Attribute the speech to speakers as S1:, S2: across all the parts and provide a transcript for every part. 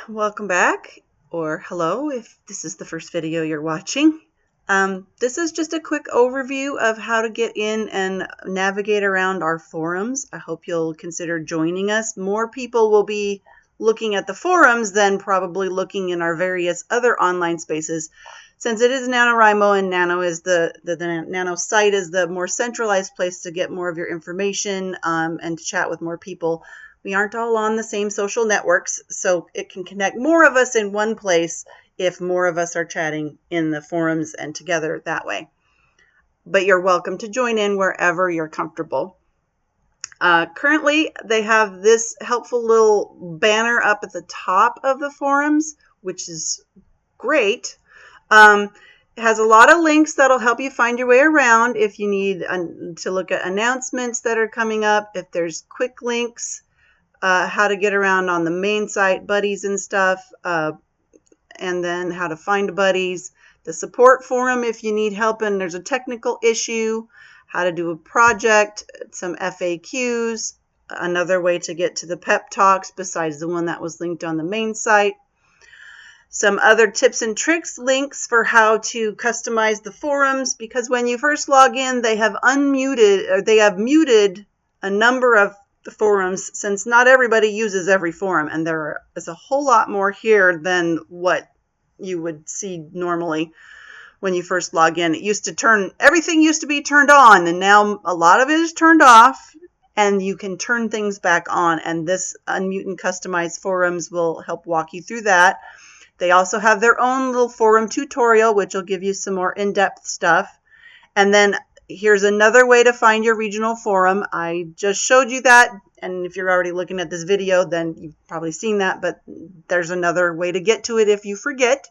S1: welcome back, or hello if this is the first video you're watching. This is just a quick overview of how to get in and navigate around our forums. I hope you'll consider joining us. More people will be looking at the forums than probably looking in our various other online spaces. Since it is NaNoWriMo and Nano is the Nano site is the more centralized place to get more of your information and to chat with more people. We aren't all on the same social networks, so it can connect more of us in one place if more of us are chatting in the forums and together that way. But you're welcome to join in wherever you're comfortable. Currently, they have this helpful little banner up at the top of the forums, which is great. It has a lot of links that'll help you find your way around if you need to look at announcements that are coming up, if there's quick links, how to get around on the main site, buddies and stuff, and then how to find buddies, the support forum if you need help and there's a technical issue, how to do a project, some FAQs, another way to get to the pep talks besides the one that was linked on the main site, some other tips and tricks links for how to customize the forums, because when you first log in, they have muted a number of the forums, since not everybody uses every forum, and there is a whole lot more here than what you would see normally when you first log in. Everything used to be turned on, and now a lot of it is turned off, and you can turn things back on, and this Unmute and Customize forums will help walk you through that. They also have their own little forum tutorial, which will give you some more in-depth stuff. And then here's another way to find your regional forum. I just showed you that, and if you're already looking at this video, then you've probably seen that, but there's another way to get to it if you forget.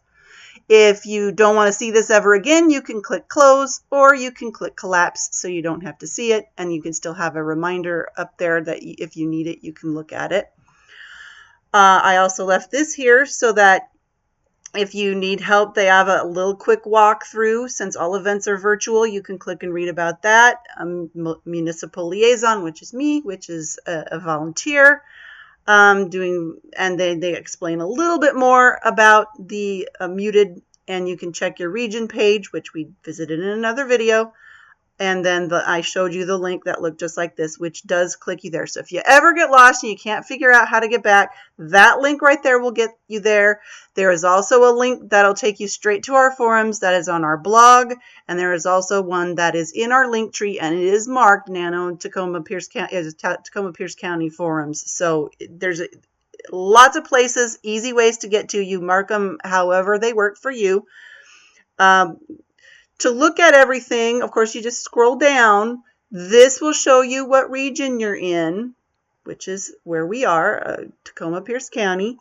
S1: If you don't want to see this ever again, you can click close, or you can click collapse so you don't have to see it, and you can still have a reminder up there that if you need it, you can look at it. I also left this here so that if you need help, they have a little quick walkthrough. Since all events are virtual, you can click and read about that. Municipal liaison, which is me, which is a volunteer, and they explain a little bit more about the muted, and you can check your region page, which we visited in another video. And then I showed you the link that looked just like this, which does click you there. So if you ever get lost and you can't figure out how to get back, that link right there will get you there. There is also a link that'll take you straight to our forums that is on our blog. And there is also one that is in our link tree, and it is marked Nano Tacoma Pierce County forums. So there's lots of places, easy ways to get to. You mark them however they work for you. To look at everything, of course, you just scroll down. This will show you what region you're in, which is where we are, Tacoma Pierce County.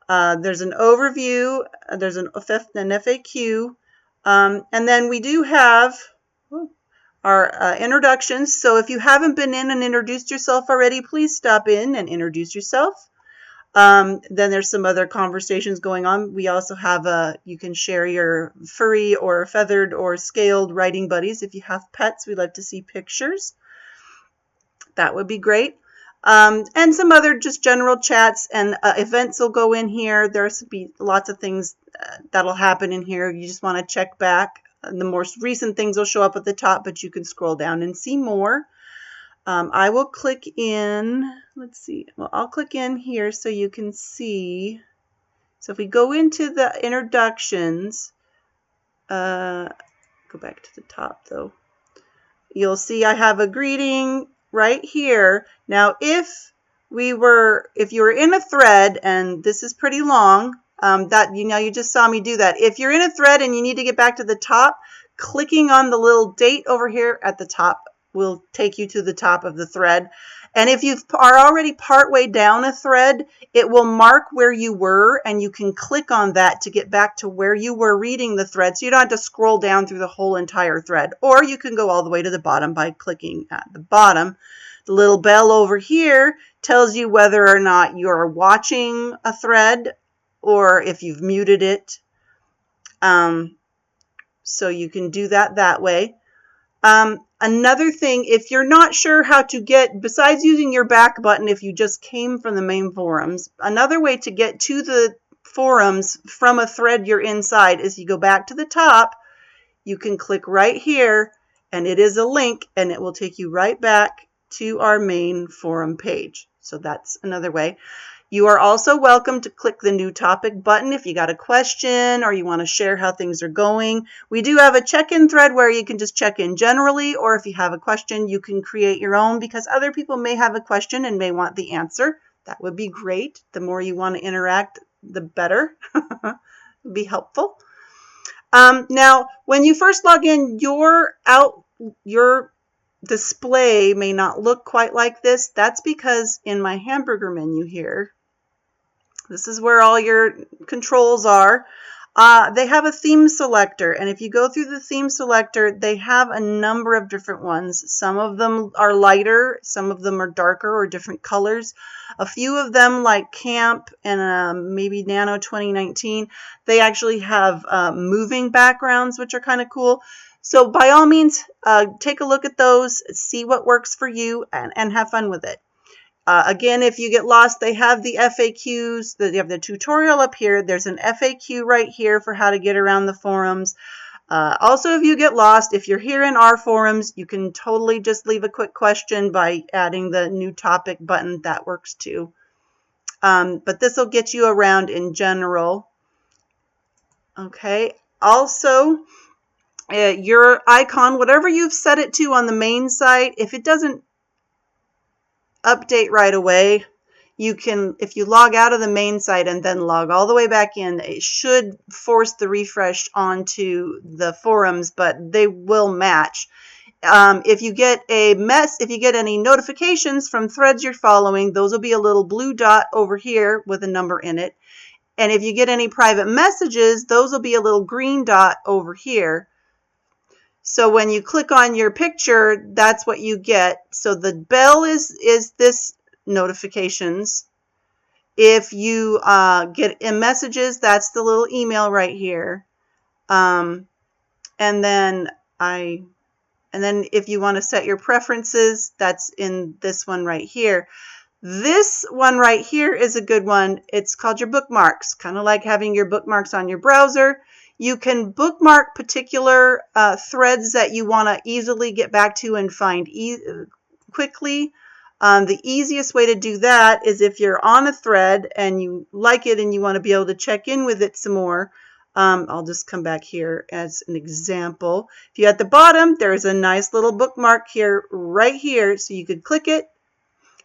S1: There's an overview, there's an FAQ, and then we do have our introductions. So if you haven't been in and introduced yourself already, please stop in and introduce yourself. Then there's some other conversations going on. We also have you can share your furry or feathered or scaled writing buddies. If you have pets, we'd love to see pictures. That would be great. And some other just general chats and events will go in here. There's be lots of things that'll happen in here. You just want to check back. The most recent things will show up at the top, but you can scroll down and see more. I will click in, let's see, well, I'll click in here so you can see. So if we go into the introductions, go back to the top though, you'll see I have a greeting right here. Now, if you were in a thread, and this is pretty long, you just saw me do that. If you're in a thread and you need to get back to the top, clicking on the little date over here at the top will take you to the top of the thread. And if you are already partway down a thread, it will mark where you were, and you can click on that to get back to where you were reading the thread. So you don't have to scroll down through the whole entire thread. Or you can go all the way to the bottom by clicking at the bottom. The little bell over here tells you whether or not you're watching a thread or if you've muted it. So you can do that way. Another thing, if you're not sure how to get, besides using your back button if you just came from the main forums, another way to get to the forums from a thread you're inside is you go back to the top, you can click right here, and it is a link, and it will take you right back to our main forum page. So that's another way. You are also welcome to click the new topic button if you got a question or you want to share how things are going. We do have a check-in thread where you can just check in generally, or if you have a question, you can create your own because other people may have a question and may want the answer. That would be great. The more you want to interact, the better. It'd be helpful. Now, when you first log in, your display may not look quite like this. That's because in my hamburger menu here, this is where all your controls are. They have a theme selector, and if you go through the theme selector, they have a number of different ones. Some of them are lighter, some of them are darker or different colors. A few of them, like Camp and maybe Nano 2019, they actually have moving backgrounds, which are kind of cool. So by all means, take a look at those, see what works for you, and have fun with it. Again, if you get lost, they have the FAQs. They have the tutorial up here. There's an FAQ right here for how to get around the forums. Also, if you get lost, if you're here in our forums, you can totally just leave a quick question by adding the new topic button. That works too. But this will get you around in general. Okay. Also, your icon, whatever you've set it to on the main site, if it doesn't update right away, you can, if you log out of the main site and then log all the way back in, it should force the refresh onto the forums, but they will match. If you get if you get any notifications from threads you're following, those will be a little blue dot over here with a number in it. And if you get any private messages, those will be a little green dot over here. So when you click on your picture, that's what you get. So the bell is this notifications. If you get messages, that's the little email right here. And then if you want to set your preferences, that's in this one right here. This one right here is a good one. It's called your bookmarks, kind of like having your bookmarks on your browser. You can bookmark particular threads that you want to easily get back to and find quickly. The easiest way to do that is if you're on a thread and you like it and you want to be able to check in with it some more. I'll just come back here as an example. If you're at the bottom, there's a nice little bookmark here, right here, so you could click it.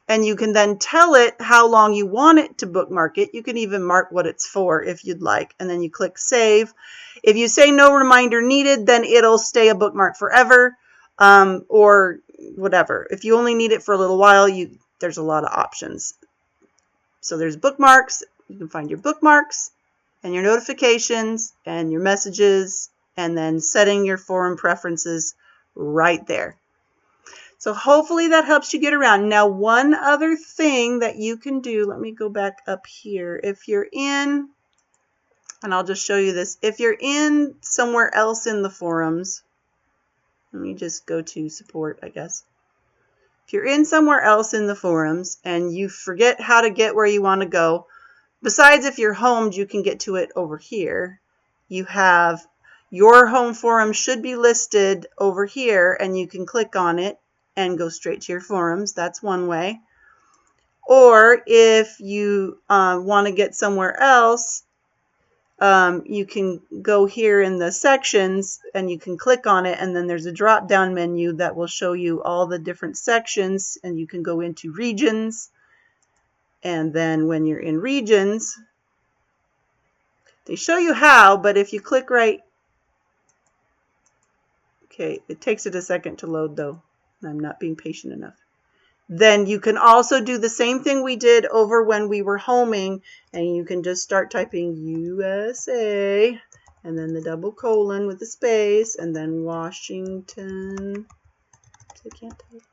S1: And you can then tell it how long you want it to bookmark it. You can even mark what it's for if you'd like. And then you click Save. If you say no reminder needed, then it'll stay a bookmark forever or whatever. If you only need it for a little while, there's a lot of options. So there's bookmarks. You can find your bookmarks and your notifications and your messages and then setting your forum preferences right there. So hopefully that helps you get around. Now, one other thing that you can do, let me go back up here. If you're in, and I'll just show you this, if you're in somewhere else in the forums, let me just go to support, I guess. If you're in somewhere else in the forums and you forget how to get where you want to go, besides if you're homed, you can get to it over here. You have your home forum should be listed over here, and you can click on it and go straight to your forums. That's one way. Or if you want to get somewhere else, you can go here in the sections and you can click on it, and then there's a drop down menu that will show you all the different sections, and you can go into regions. And then when you're in regions, they show you how, but if you click right, okay, it takes it a second to load though. I'm not being patient enough. Then you can also do the same thing we did over when we were homing, and you can just start typing USA and then the double colon with the space and then Washington. I can't type.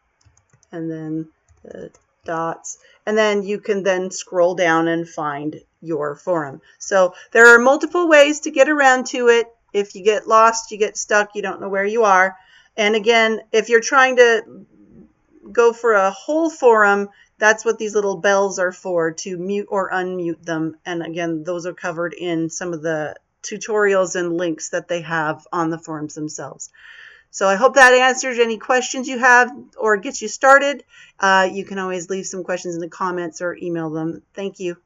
S1: And then the dots, and then you can then scroll down and find your forum. So there are multiple ways to get around to it. If you get lost, you get stuck, you don't know where you are. And again, if you're trying to go for a whole forum, That's what these little bells are for, to mute or unmute them. And again, those are covered in some of the tutorials and links that they have on the forums themselves. So I hope that answers any questions you have or gets you started. You can always leave some questions in the comments or email them. Thank you.